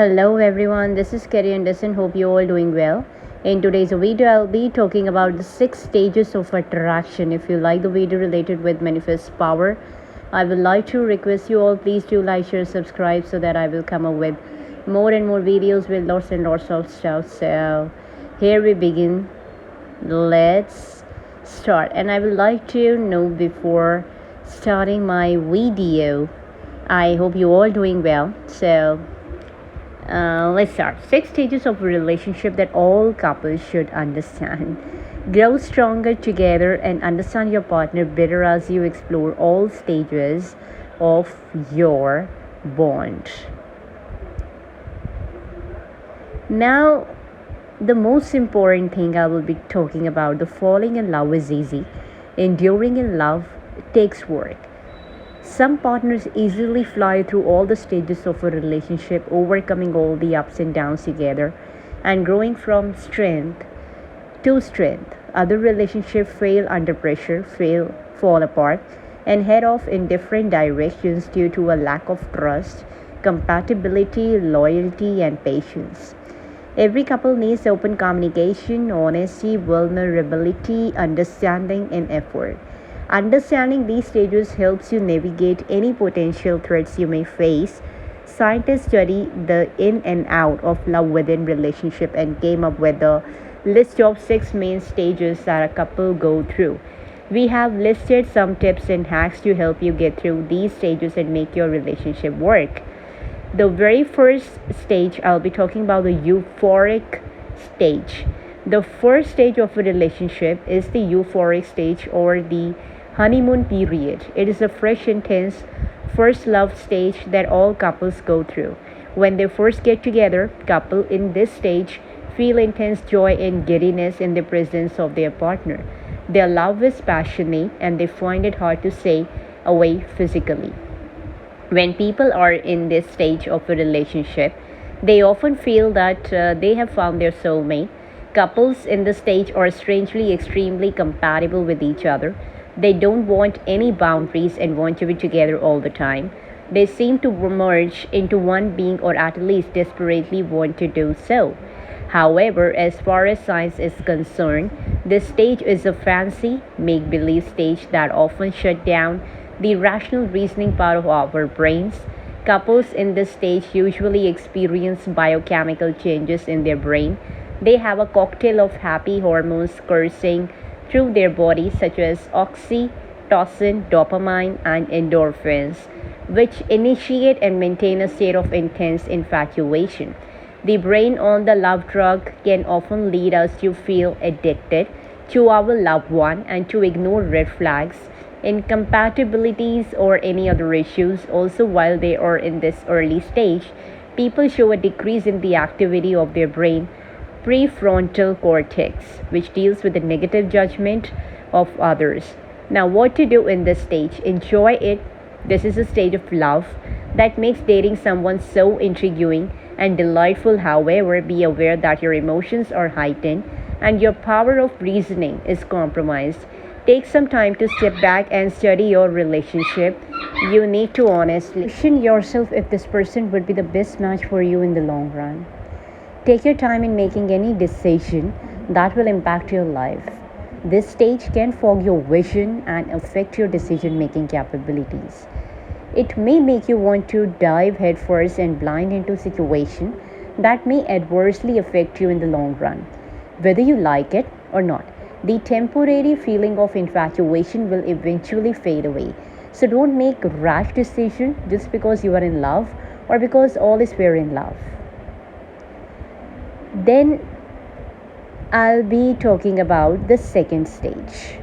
Hello everyone, this is Kerry Anderson. Hope you all doing well. In today's video, I'll be talking about the 6 stages of attraction. If you like the video related with manifest power, I would like to request you all please do like, share, subscribe so that I will come up with more and more videos with lots and lots of stuff. So here we begin. Let's start. And I would like to know before starting my video, I hope you all doing well. So let's start. 6 stages of a relationship that all couples should understand. Grow stronger together and understand your partner better as you explore all stages of your bond. Now, the most important thing I will be talking about, the falling in love is easy. Enduring in love takes work. Some partners easily fly through all the stages of a relationship, overcoming all the ups and downs together and growing from strength to strength. Other relationships fail under pressure, fall apart, and head off in different directions due to a lack of trust, compatibility, loyalty, and patience. Every couple needs open communication, honesty, vulnerability, understanding, and effort. Understanding these stages helps you navigate any potential threats you may face. Scientists study the in and out of love within relationship and came up with a list of 6 main stages that a couple go through. We have listed some tips and hacks to help you get through these stages and make your relationship work. The very first stage, I'll be talking about the euphoric stage. The first stage of a relationship is the euphoric stage or the honeymoon period. It is a fresh, intense first love stage that all couples go through. When they first get together, couple in this stage feel intense joy and giddiness in the presence of their partner. Their love is passionate and they find it hard to stay away physically. When people are in this stage of a relationship, they often feel that they have found their soulmate. Couples in this stage are strangely extremely compatible with each other. They don't want any boundaries and want to be together all the time. They seem to merge into one being or at least desperately want to do so. However, as far as science is concerned, this stage is a fancy, make-believe stage that often shuts down the rational reasoning part of our brains. Couples in this stage usually experience biochemical changes in their brain. They have a cocktail of happy hormones coursing through their bodies, such as oxytocin, dopamine, and endorphins, which initiate and maintain a state of intense infatuation. The brain on the love drug can often lead us to feel addicted to our loved one and to ignore red flags, incompatibilities, or any other issues. Also, while they are in this early stage, people show a decrease in the activity of their brain prefrontal cortex, which deals with the negative judgment of others. Now, what to do in this stage? Enjoy it. This is a stage of love that makes dating someone so intriguing and delightful. However, be aware that your emotions are heightened and your power of reasoning is compromised. Take some time to step back and study your relationship. You need to honestly question yourself if this person would be the best match for you in the long run. Take your time in making any decision that will impact your life. This stage can fog your vision and affect your decision-making capabilities. It may make you want to dive headfirst and blind into a situation that may adversely affect you in the long run. Whether you like it or not, the temporary feeling of infatuation will eventually fade away. So don't make a rash decision just because you are in love or because all is fair in love. Then I'll be talking about the second stage.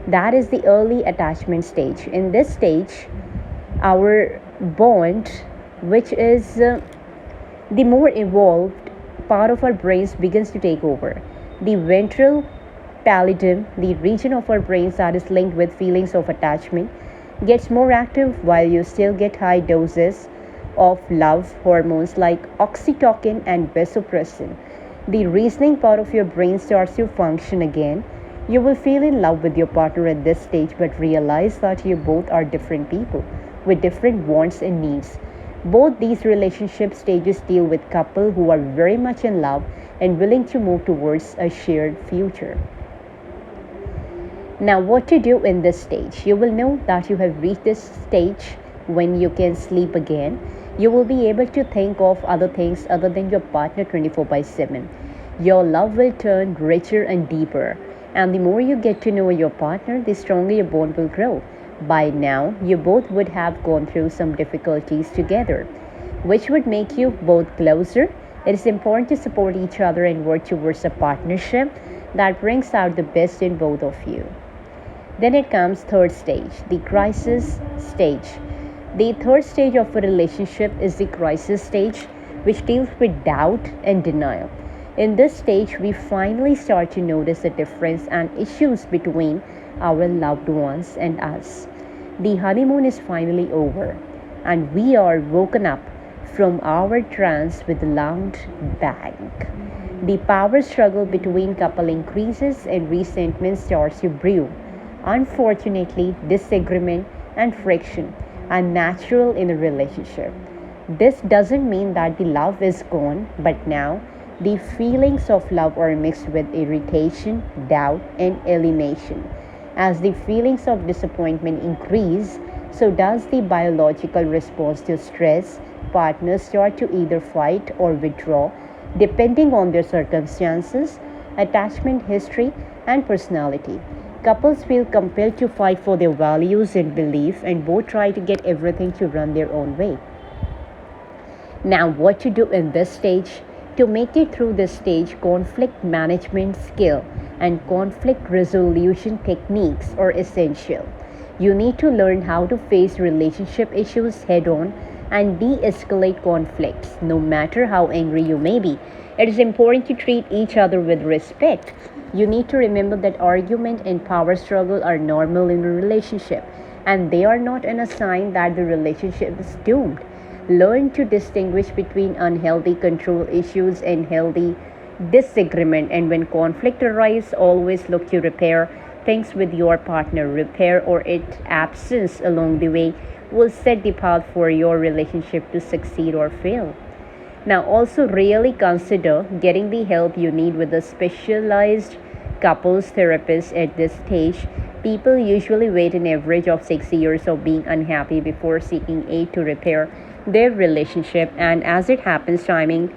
That is the early attachment stage. In this stage, our bond, which is the more evolved part of our brains, begins to take over. The ventral pallidum, the region of our brains that is linked with feelings of attachment, gets more active while you still get high doses of love hormones like oxytocin and vasopressin. The reasoning part of your brain starts to function again. You will feel in love with your partner at this stage but realize that you both are different people with different wants and needs. Both these relationship stages deal with couples who are very much in love and willing to move towards a shared future. Now, what to do in this stage? You will know that you have reached this stage when you can sleep again. You will be able to think of other things other than your partner 24 by 7. Your love will turn richer and deeper. And the more you get to know your partner, the stronger your bond will grow. By now, you both would have gone through some difficulties together, which would make you both closer. It is important to support each other and work towards a partnership that brings out the best in both of you. Then it comes third stage, the crisis stage. The third stage of a relationship is the crisis stage, which deals with doubt and denial. In this stage, we finally start to notice the difference and issues between our loved ones and us. The honeymoon is finally over, and we are woken up from our trance with a loud bang. The power struggle between couple increases and resentment starts to brew. Unfortunately, disagreement and friction are natural in a relationship. This doesn't mean that the love is gone, but now the feelings of love are mixed with irritation, doubt, and alienation. As the feelings of disappointment increase, so does the biological response to stress. Partners start to either fight or withdraw, depending on their circumstances, attachment history, and personality. Couples feel compelled to fight for their values and beliefs, and both try to get everything to run their own way. Now, what to do in this stage? To make it through this stage, conflict management skill and conflict resolution techniques are essential. You need to learn how to face relationship issues head on and de escalate conflicts, no matter how angry you may be. It is important to treat each other with respect. You need to remember that argument and power struggle are normal in a relationship, and they are not a sign that the relationship is doomed. Learn to distinguish between unhealthy control issues and healthy disagreement, and when conflict arises, always look to repair things with your partner. Repair or its absence along the way will set the path for your relationship to succeed or fail. Now, also really consider getting the help you need with a specialized couples therapist at this stage. People usually wait an average of 6 years of being unhappy before seeking aid to repair their relationship, and as it happens, timing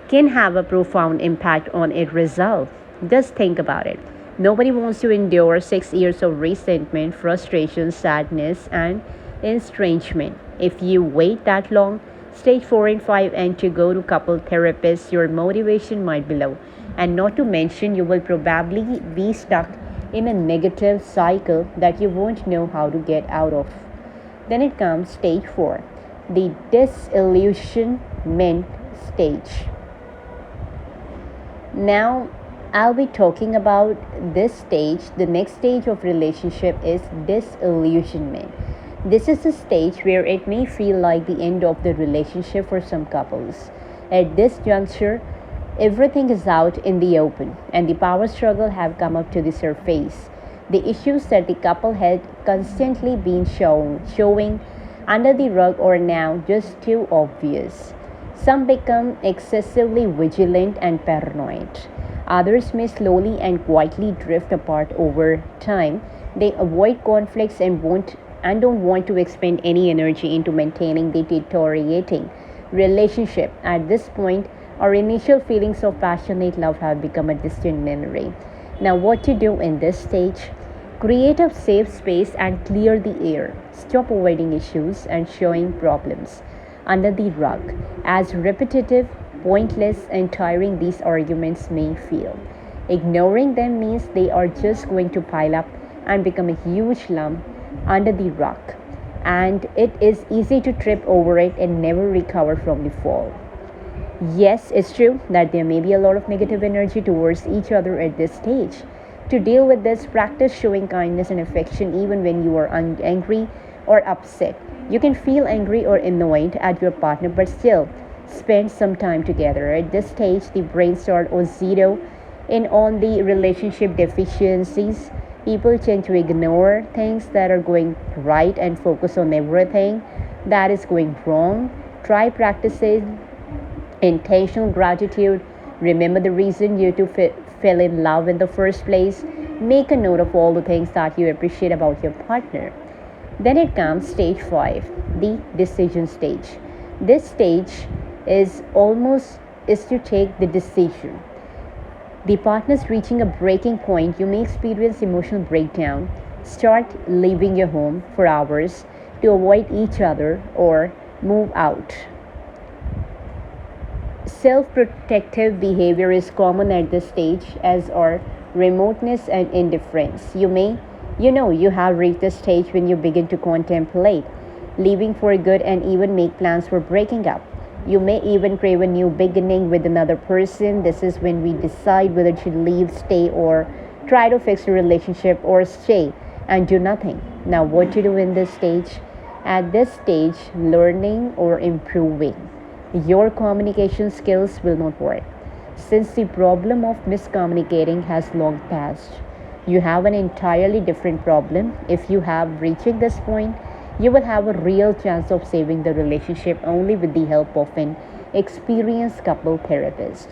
can have a profound impact on its result. Just think about it. Nobody wants to endure 6 years of resentment, frustration, sadness, and estrangement. If you wait that long, stage 4 and 5, and to go to couple therapists, your motivation might be low. And not to mention, you will probably be stuck in a negative cycle that you won't know how to get out of. Then it comes stage 4, the disillusionment stage. Now, I'll be talking about this stage. The next stage of relationship is disillusionment. This is a stage where it may feel like the end of the relationship for some couples. At this juncture, everything is out in the open and the power struggle have come up to the surface. The issues that the couple had constantly been showing under the rug are now just too obvious. Some become excessively vigilant and paranoid. Others may slowly and quietly drift apart over time. They avoid conflicts and don't want to expend any energy into maintaining the deteriorating relationship. At this point, our initial feelings of passionate love have become a distant memory. Now, what to do in this stage? Create a safe space and clear the air. Stop avoiding issues and showing problems under the rug, as repetitive, pointless, and tiring these arguments may feel. Ignoring them means they are just going to pile up and become a huge lump under the rug, and it is easy to trip over it and never recover from the fall. Yes, it's true that there may be a lot of negative energy towards each other at this stage. To deal with this, practice showing kindness and affection even when you are angry or upset. You can feel angry or annoyed at your partner, but still spend some time together. At this stage, the brain starts to zero in on the relationship deficiencies. People tend to ignore things that are going right and focus on everything that is going wrong. Try practicing intentional gratitude. Remember the reason you two fell in love in the first place. Make a note of all the things that you appreciate about your partner. Then it comes stage 5, the decision stage. This stage is to take the decision. The partner's reaching a breaking point, you may experience emotional breakdown. Start leaving your home for hours to avoid each other or move out. Self-protective behavior is common at this stage, as are remoteness and indifference. You have reached the stage when you begin to contemplate leaving for good and even make plans for breaking up. You may even crave a new beginning with another person. This is when we decide whether to leave, stay, or try to fix a relationship, or stay and do nothing. Now, what to do in this stage? At this stage, learning or improving your communication skills will not work, since the problem of miscommunicating has long passed. You have an entirely different problem. If you have reaching this point, you will have a real chance of saving the relationship only with the help of an experienced couple therapist.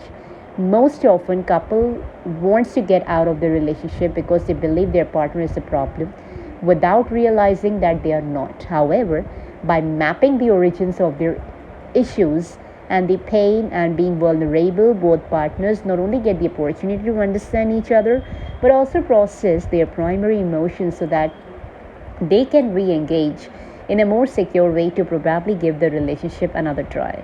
Most often, couple wants to get out of the relationship because they believe their partner is the problem without realizing that they are not. However, by mapping the origins of their issues and the pain and being vulnerable, both partners not only get the opportunity to understand each other but also process their primary emotions so that they can re engage in a more secure way to probably give the relationship another try.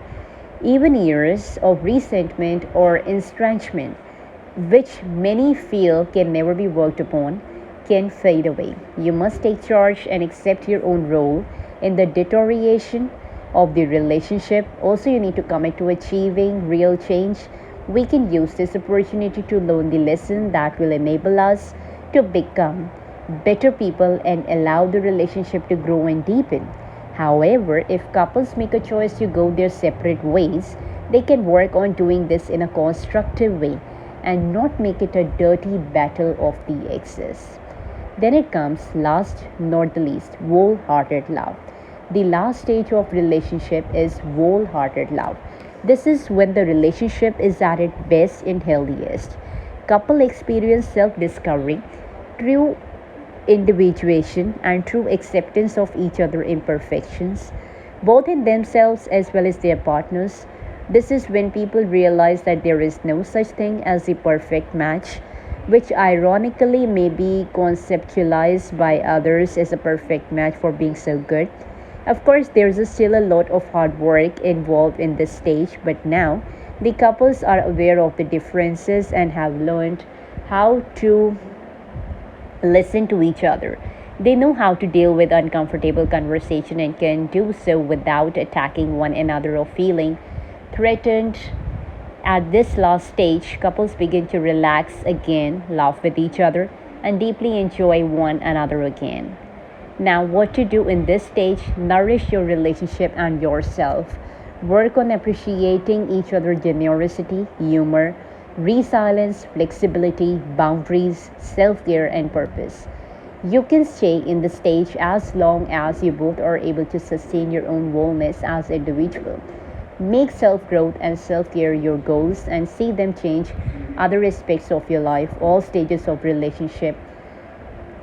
Even years of resentment or estrangement, which many feel can never be worked upon, can fade away. You must take charge and accept your own role in the deterioration of the relationship. Also, you need to commit to achieving real change. We can use this opportunity to learn the lesson that will enable us to become better people and allow the relationship to grow and deepen. However, if couples make a choice to go their separate ways, they can work on doing this in a constructive way and not make it a dirty battle of the exes. Then it comes last not the least, wholehearted love. The last stage of relationship is wholehearted love. This is when the relationship is at its best and healthiest. Couple experience self-discovery, true individuation, and true acceptance of each other's imperfections, both in themselves as well as their partners. This is when people realize that there is no such thing as a perfect match, which ironically may be conceptualized by others as a perfect match for being so good. Of course, there's still a lot of hard work involved in this stage, but now the couples are aware of the differences and have learned how to listen to each other. They know how to deal with uncomfortable conversation and can do so without attacking one another or feeling threatened. At this last stage, couples begin to relax again, laugh with each other, and deeply enjoy one another again. Now, what to do in this stage? Nourish your relationship and yourself. Work on appreciating each other's generosity, humor, resilience, flexibility, boundaries, self care, and purpose. You can stay in the stage as long as you both are able to sustain your own wellness as individuals. Make self growth and self care your goals and see them change other aspects of your life. All stages of relationship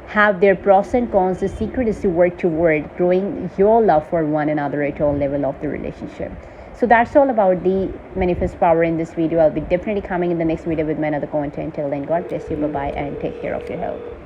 have their pros and cons. The secret is to work toward growing your love for one another at all level of the relationship. So that's all about the manifest power in this video. I'll be definitely coming in the next video with my another content. Till then, God bless you. Bye bye, and take care of your health.